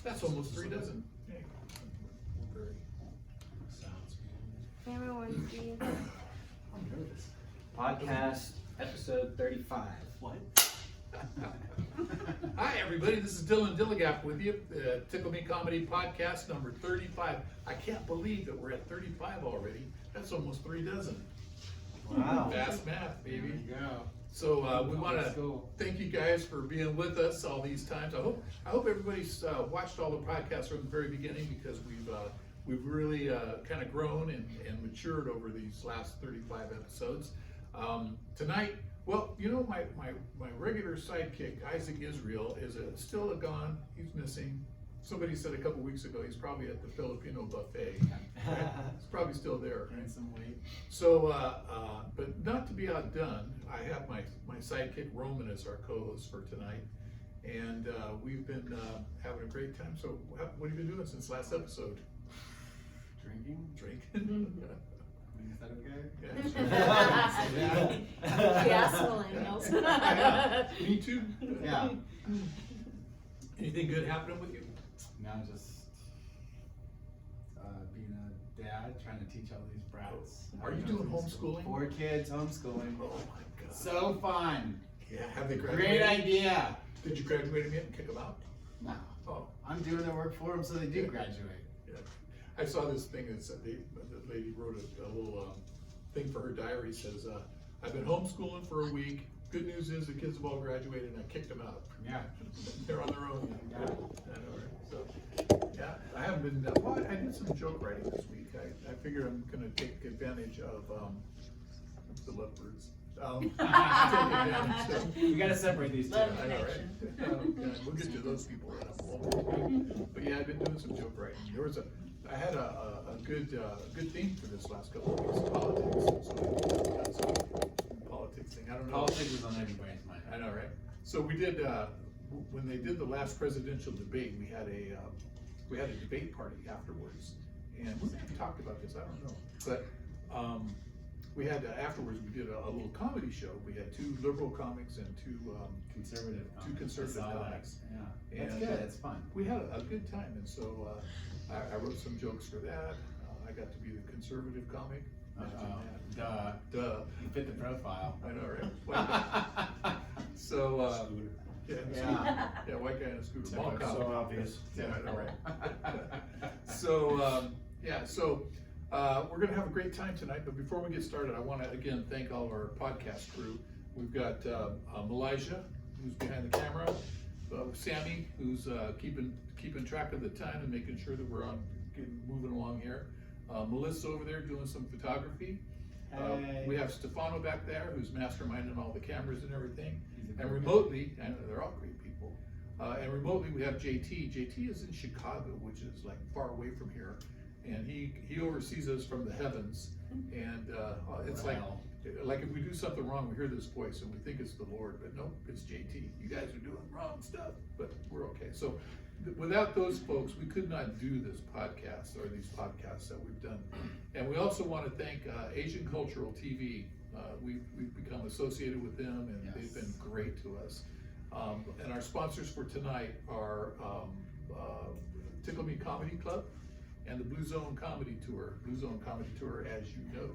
That's almost 3 dozen. Hey. Everyone's being I'm nervous. Podcast episode 35. What? Hi everybody, this is Dylan Dilligap with you. Tickle Me Comedy Podcast number 35. I can't believe that we're at 35 already. That's almost 3 dozen. Wow. Fast math, baby. There you go. So we want Let's to go. thank you guys for being with us all these times. I hope everybody's watched all the podcasts from the very beginning, because we've really kind of grown and matured over these last 35 episodes. Tonight, well, you know, my regular sidekick, Isaac Israel, is still gone. He's missing. Somebody said a couple weeks ago he's probably at the Filipino buffet. Right? He's probably still there. Gain some weight. So, but not to be outdone, I have my sidekick Roman as our co-host for tonight, and we've been having a great time. So, what have you been doing since last episode? Drinking? Drinking. Is that okay? Yeah. Yes, millennials. Yeah. Me too. Yeah. Anything good happening with you? Now just being a dad, trying to teach all these brats. Are you doing homeschooling? 4 kids, homeschooling. Oh my God. So fun. Yeah. Have they graduated? Great idea. Did you graduate them yet and kick them out? No. Oh. I'm doing their work for them so they do graduate. Yeah. I saw this thing that said the lady wrote a little thing for her diary. It says, I've been homeschooling for a week. Good news is the kids have all graduated and I kicked them out. Yeah. They're on their own. Yeah. I know, right? So, yeah, I haven't been, well, I did some joke writing this week. I figure I'm gonna take advantage of the lovebirds. Take advantage of. You gotta separate these two. Love I know, right? Yeah, we'll get to those people. But yeah, I've been doing some joke writing. I had a good theme for this last couple of weeks, politics. So got some politics thing. I don't know. Politics is on everybody's mind. I know, right? So we did when they did the last presidential debate, we had a debate party afterwards, and we talked about this. I don't know, but we had afterwards we did a little comedy show. We had 2 liberal comics and 2 Conservative. Two conservative I saw that. comics. Yeah. That's And, good. It's fun. We had a good time, and so I wrote some jokes for that. I got to be the conservative comic. Duh. Duh. You fit the profile. I know, right? So, yeah, white guy in a scooter. Ball cop. So obvious. Yeah, I know, right? So, we're gonna have a great time tonight, but before we get started, I wanna again thank all of our podcast crew. We've got Malaysia, who's behind the camera, Sammy, who's keeping track of the time and making sure that we're moving along here. Melissa over there doing some photography. Hey. We have Stefano back there, who's masterminding all the cameras and everything. And remotely, and they're all great people. And remotely we have JT. JT is in Chicago, which is like far away from here. And he oversees us from the heavens. And it's like if we do something wrong, we hear this voice and we think it's the Lord, but nope, it's JT. You guys are doing wrong stuff, but we're okay. So without those folks, we could not do this podcast or these podcasts that we've done. And we also want to thank Asian Cultural TV. We've become associated with them, and Yes. they've been great to us. And our sponsors for tonight are Tickle Me Comedy Club and the Blue Zone Comedy Tour. Blue Zone Comedy Tour, as you know,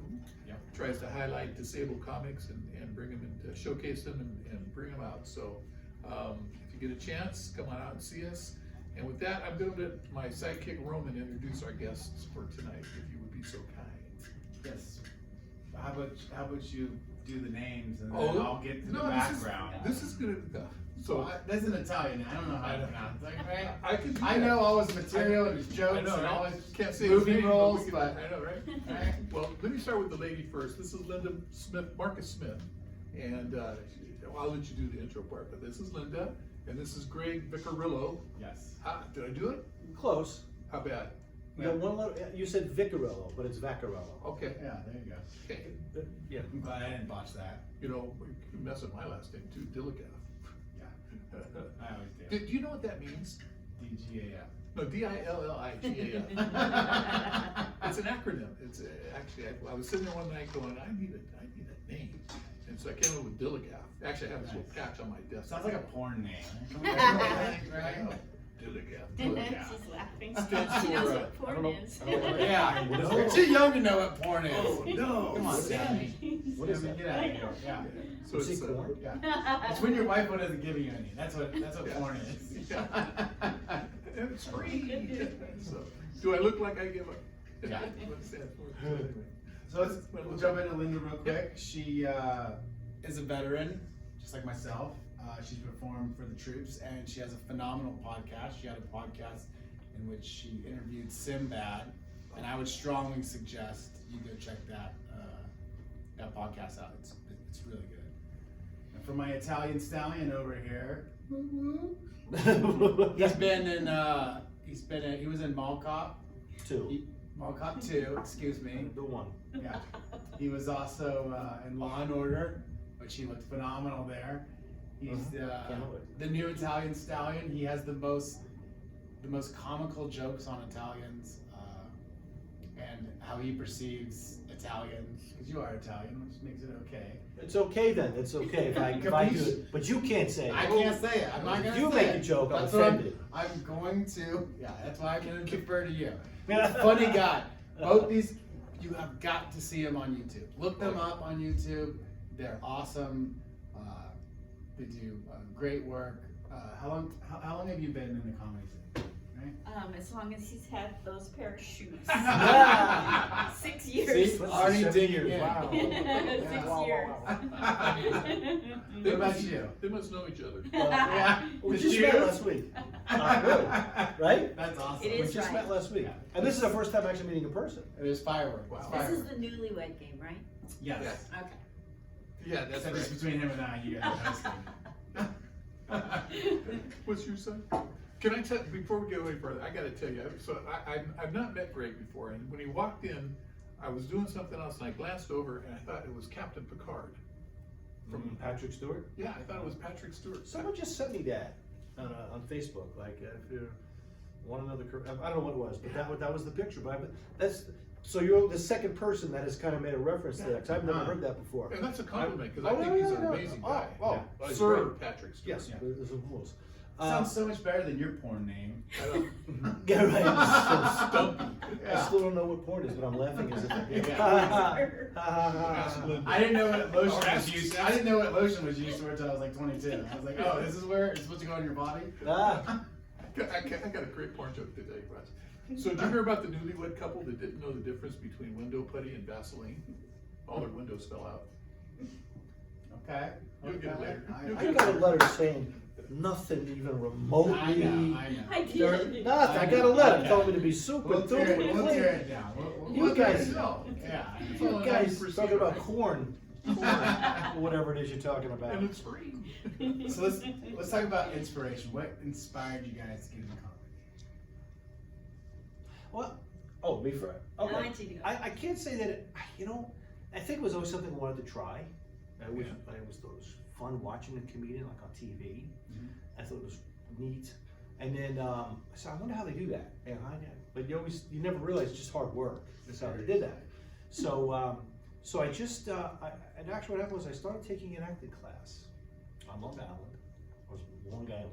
tries to highlight disabled comics and bring them in, to showcase them and bring them out. So if you get a chance, come on out and see us. And with that, I'm going to let my sidekick Roman introduce our guests for tonight, if you would be so kind. Yes. How about you do the names and then I'll get to the background. This is gonna. That's in Italian. I don't know how to pronounce it. Right? I know all his material and his jokes and all his can't say movie his name, roles, but I know, right? Right. Well, let me start with the lady first. This is Linda Smith, Marcus Smith, and I'll let you do the intro part. But this is Linda, and this is Greg Vacciarelli. Yes. Did I do it? Close. How bad? You got one letter, you said Vacciarelli, but it's Vacciarelli. Okay. Yeah, there you go. Okay. Yeah. I'm glad I didn't botch that. You know, you mess up my last name too, Dilligaf. Yeah. I always do. Do you know what that means? DGAF. No, DILLIGAF. It's an acronym. It's actually, I was sitting there one night going, I need a name. And so I came up with Dilligaf. Actually, I have this little patch on my desk. Sounds like a porn name. I know. Dilligaf. Yeah. She's laughing. Stands She for, knows I what porn don't know. is. I don't know. Yeah, What is you're that? too young to know what porn is. Oh, no. Come on, Sammy. Sammy. What is Sammy, that? get out of here. Yeah. So Is it's, it porn? Yeah. It's when your wife doesn't give you any. That's what Yeah. porn is. And it's free. So, do I look like I give a? Yeah. What it stands for. So anyway. So we'll jump into Linda real quick. She is a veteran, just like myself. She's performed for the troops, and she has a phenomenal podcast. She had a podcast in which she interviewed Sinbad, and I would strongly suggest you go check that podcast out. It's really good. And for my Italian stallion over here, he was in Mall Cop. Mall Cop 2, excuse me. The one. Yeah. He was also in Law and Order, which he looked phenomenal there. He's the new Italian stallion. He has the most comical jokes on Italians and how he perceives Italians. Because you are Italian, which makes it okay. It's okay then, it's okay if I do it, but you can't say it. I can't say it. I'm not gonna say it. You make the joke, I'm That's what offended. I'm going to. Yeah, that's why I'm gonna defer to you. Funny guy. Both these, you have got to see them on YouTube. Look them up on YouTube. They're awesome. They do great work. How long have you been in the comedy scene? Right? As long as he's had those pair of shoes. Yeah. 6 years. See? Already 7 digging years, in. wow. 6 Wow, years. What about you? They must know each other. Yeah. We The just met shoes? last week. Really? Right? That's awesome. It We is just right. met last week. Yeah. And this is our first time actually meeting in person. It is firework. Wow. It's This is firework. the newlywed game, right? Yes. Yes. Okay. Yeah, that's Except it's right. between him and I. You guys are hosting. What's your son? Can I tell, before we go any further, I gotta tell you, so I've not met Greg before, and when he walked in, I was doing something else, and I glanced over, and I thought it was Captain Picard. From Patrick Stewart. Yeah, I thought it was Patrick Stewart. Someone just sent me that on Facebook. Like, if you want another, I don't know what it was, but that was the picture. But that's so you're the second person that has kind of made a reference to that. Because I've never heard that before. And that's a compliment, because Oh, I think no, he's no, an no. amazing Oh, guy. oh, Yeah. Sir. Patrick Stewart. Yes, Yeah. there's some rules. Sounds so much better than your porn name. I don't- Yeah, right. Stumpy. I still don't know what porn is, but I'm laughing as if. Ask Linda. I didn't know what lotion Oh, was used. I didn't know what lotion was used for until I was like 22. I was like, oh, this is where it's supposed to go on your body. Ah. I got a great porn joke today, Russ. So did you hear about the newlywed couple that didn't know the difference between window putty and Vaseline? All their windows fell out. Okay. You'll get it later. You'll I get it got a later. letter saying nothing even remotely. I know. I There- did. Nothing. I got a letter telling me to be super We'll tear it duper down. You guys- Yeah. You guys Proceed, talking about right? corn, or whatever it is you're talking about. And it's free. So let's talk about inspiration. What inspired you guys to get into comedy? Well, oh, me for I okay. want you to go. I can't say that I think it was always something I wanted to try. I always Yeah. thought it was fun watching a comedian like on TV. Mhm. I thought it was neat. And then I said, I wonder how they do that. And but you never realize it's just hard work. That's how they did that. So so I just and actually what happened was I started taking an acting class on Long Island. I was one guy in